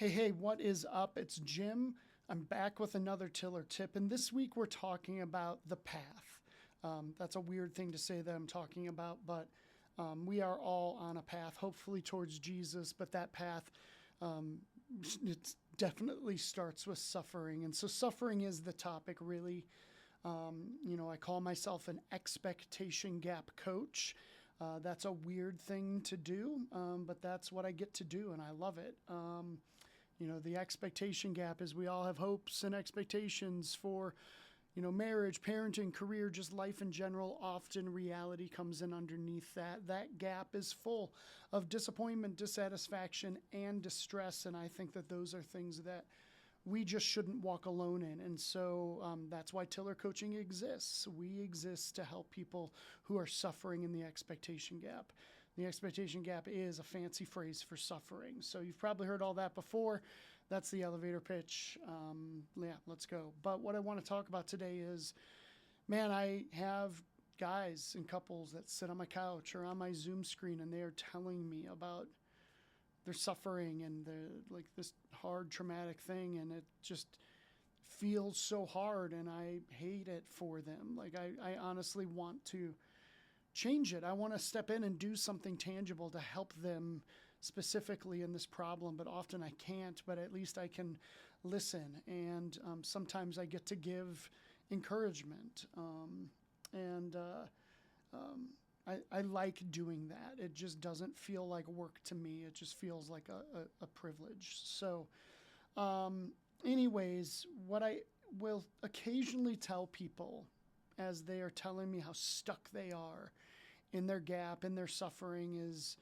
Hey, what is up? It's Jim. I'm back with another Tiller tip, and this week we're talking about the path. That's a weird thing to say that I'm talking about, but we are all on a path, hopefully towards Jesus, but that path, um, it definitely starts with suffering. And so, suffering is the topic, really. I call myself an expectation gap coach. That's a weird thing to do, but that's what I get to do, and I love it. The expectation gap is we all have hopes and expectations for, marriage, parenting, career, just life in general. Often reality comes in underneath that. That gap is full of disappointment, dissatisfaction, and distress. And I think that those are things that we just shouldn't walk alone in. And so that's why Tiller Coaching exists. We exist to help people who are suffering in the expectation gap. The expectation gap is a fancy phrase for suffering. So you've probably heard all that before. That's the elevator pitch. Yeah, let's go. But what I want to talk about today is, man, I have guys and couples that sit on my couch or on my Zoom screen and they are telling me about they're suffering and they're like this hard traumatic thing, and it just feels so hard, and I hate it for them. Like I honestly want to change it. I want to step in and do something tangible to help them specifically in this problem, but often I can't, but at least I can listen. And sometimes I get to give encouragement. And I like doing that. It just doesn't feel like work to me. It just feels like a privilege. So, anyways, what I will occasionally tell people as they are telling me how stuck they are in their gap, in their suffering, is,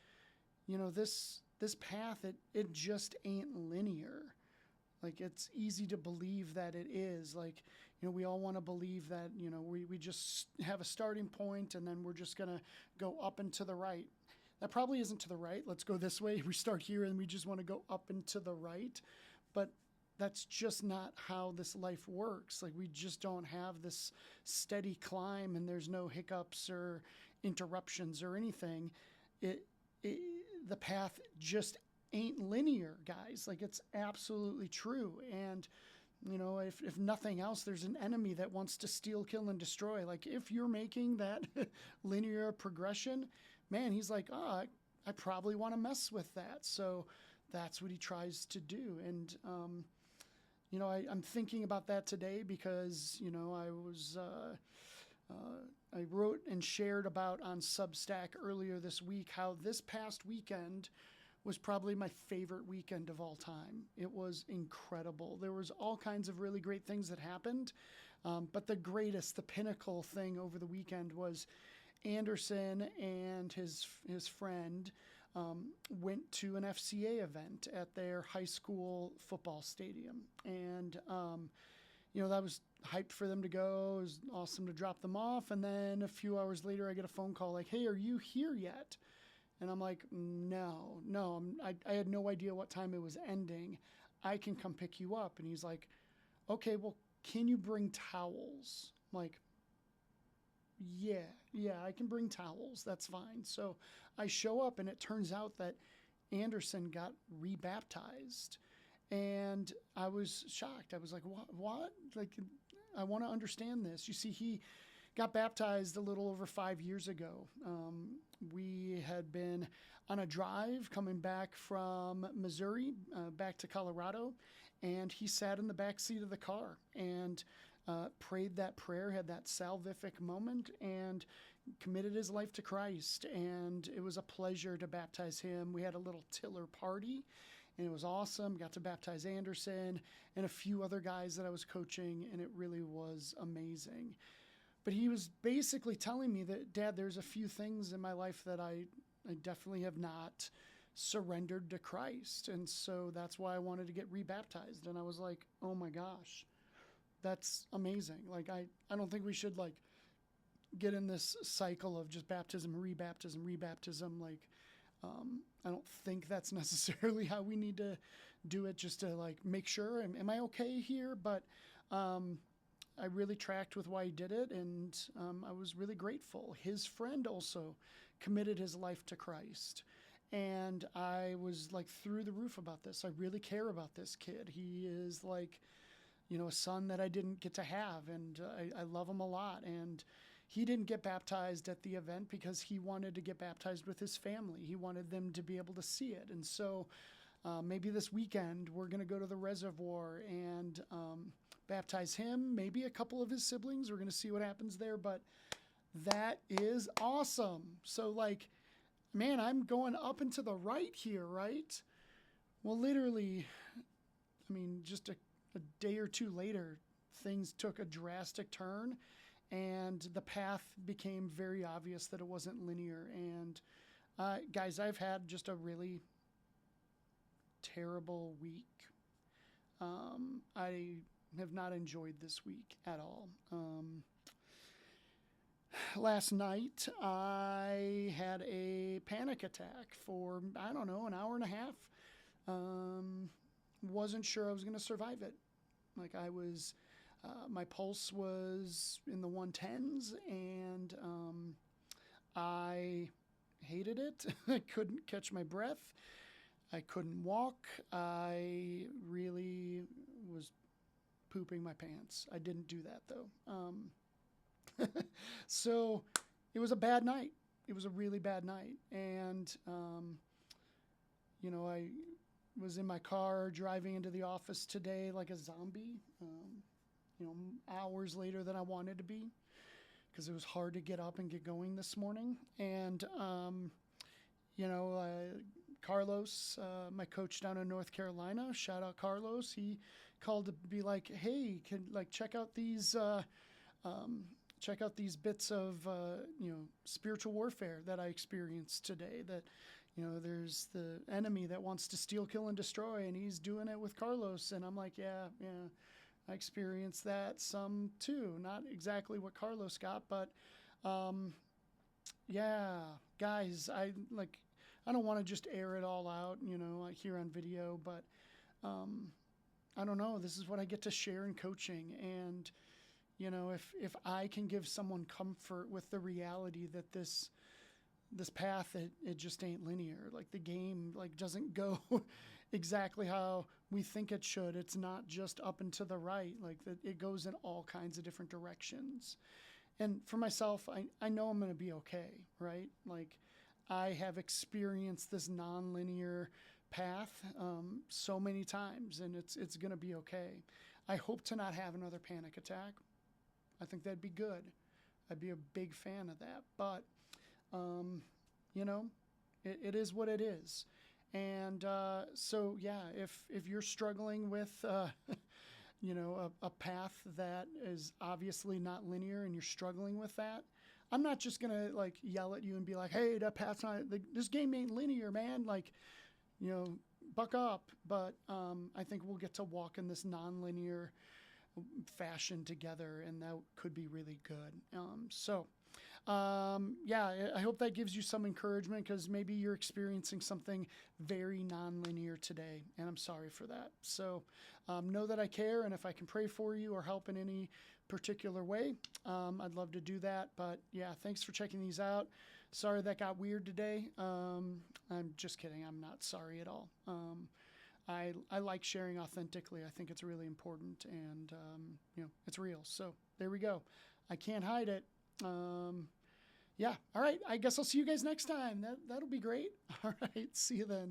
this path, it just ain't linear. Like, it's easy to believe that it is. Like, we all want to believe that, we just have a starting point and then we're just going to go up and to the right. That probably isn't to the right. Let's go this way. We start here and we just want to go up and to the right. But that's just not how this life works. Like, we just don't have this steady climb and there's no hiccups or interruptions or anything. The path just ain't linear, guys. Like, it's absolutely true. And if nothing else, there's an enemy that wants to steal, kill, and destroy. Like, if you're making that linear progression, man, he's like, I probably want to mess with that. So that's what he tries to do. And I'm thinking about that today because I wrote and shared about on Substack earlier this week how this past weekend was probably my favorite weekend of all time. It was incredible. There was all kinds of really great things that happened. But the pinnacle thing over the weekend was Anderson and his friend went to an FCA event at their high school football stadium. And, that was hyped for them to go. It was awesome to drop them off. And then a few hours later, I get a phone call like, hey, are you here yet? And I'm like, no, I had no idea what time it was ending. I can come pick you up. And he's like, okay, well, can you bring towels? I'm like, yeah, I can bring towels. That's fine. So I show up and it turns out that Anderson got rebaptized. And I was shocked. I was like, what? Like, I want to understand this. You see, he got baptized a little over 5 years ago. We had been on a drive coming back from Missouri back to Colorado, and he sat in the back seat of the car and prayed that prayer, had that salvific moment, and committed his life to Christ. And it was a pleasure to baptize him. We had a little Tiller party, and it was awesome. Got to baptize Anderson and a few other guys that I was coaching, and it really was amazing. But he was basically telling me that, Dad, there's a few things in my life that I definitely have not surrendered to Christ. And so that's why I wanted to get rebaptized. And I was like, oh my gosh, that's amazing. Like, I don't think we should like get in this cycle of just baptism, rebaptism. Like, I don't think that's necessarily how we need to do it, just to like make sure, am I okay here? But, I really tracked with why he did it, and I was really grateful. His friend also committed his life to Christ, And I was like through the roof about this. I really care about this kid. He is like, a son that I didn't get to have, and I love him a lot. And he didn't get baptized at the event because he wanted to get baptized with his family. He wanted them to be able to see it. And so maybe this weekend we're going to go to the reservoir and baptize him, maybe a couple of his siblings. We're going to see what happens there, but that is awesome. So like, man, I'm going up and to the right here, right? Well, literally, I mean, just a day or two later, things took a drastic turn, and the path became very obvious that it wasn't linear. And guys, I've had just a really terrible week. I have not enjoyed this week at all. Last night, I had a panic attack for, I don't know, an hour and a half. Wasn't sure I was going to survive it. Like my pulse was in the 110s, and I hated it. I couldn't catch my breath. I couldn't walk. I really was pooping my pants. I didn't do that though. So it was a bad night. It was a really bad night. And, I was in my car driving into the office today like a zombie, hours later than I wanted to be, because it was hard to get up and get going this morning. And, Carlos, my coach down in North Carolina, shout out Carlos. He called to be like, hey, check out these bits of, spiritual warfare that I experienced today. That, there's the enemy that wants to steal, kill, and destroy, and he's doing it with Carlos. And I'm like, yeah, I experienced that some too. Not exactly what Carlos got, but, yeah, guys, I don't want to just air it all out, here on video, but, I don't know. This is what I get to share in coaching. And, if I can give someone comfort with the reality that this path, it just ain't linear. Like the game, doesn't go exactly how we think it should. It's not just up and to the right. It goes in all kinds of different directions. And for myself, I know I'm going to be okay, right? I have experienced this non-linear path so many times, and it's going to be okay. I hope to not have another panic attack. I think that'd be good. I'd be a big fan of that. But, it is what it is. And so, yeah, if you're struggling with, a path that is obviously not linear, and you're struggling with that, I'm not just going to yell at you and be like, hey, that path's not, this game ain't linear, man. Buck up. But I think we'll get to walk in this non-linear fashion together, and that could be really good. I hope that gives you some encouragement, because maybe you're experiencing something very non-linear today, and I'm sorry for that. So know that I care, and if I can pray for you or help in any particular way, I'd love to do that. But yeah, thanks for checking these out. Sorry that got weird today. I'm just kidding. I'm not sorry at all. I like sharing authentically. I think it's really important, and it's real. So there we go. I can't hide it. Yeah. All right. I guess I'll see you guys next time. That'll be great. All right. See you then.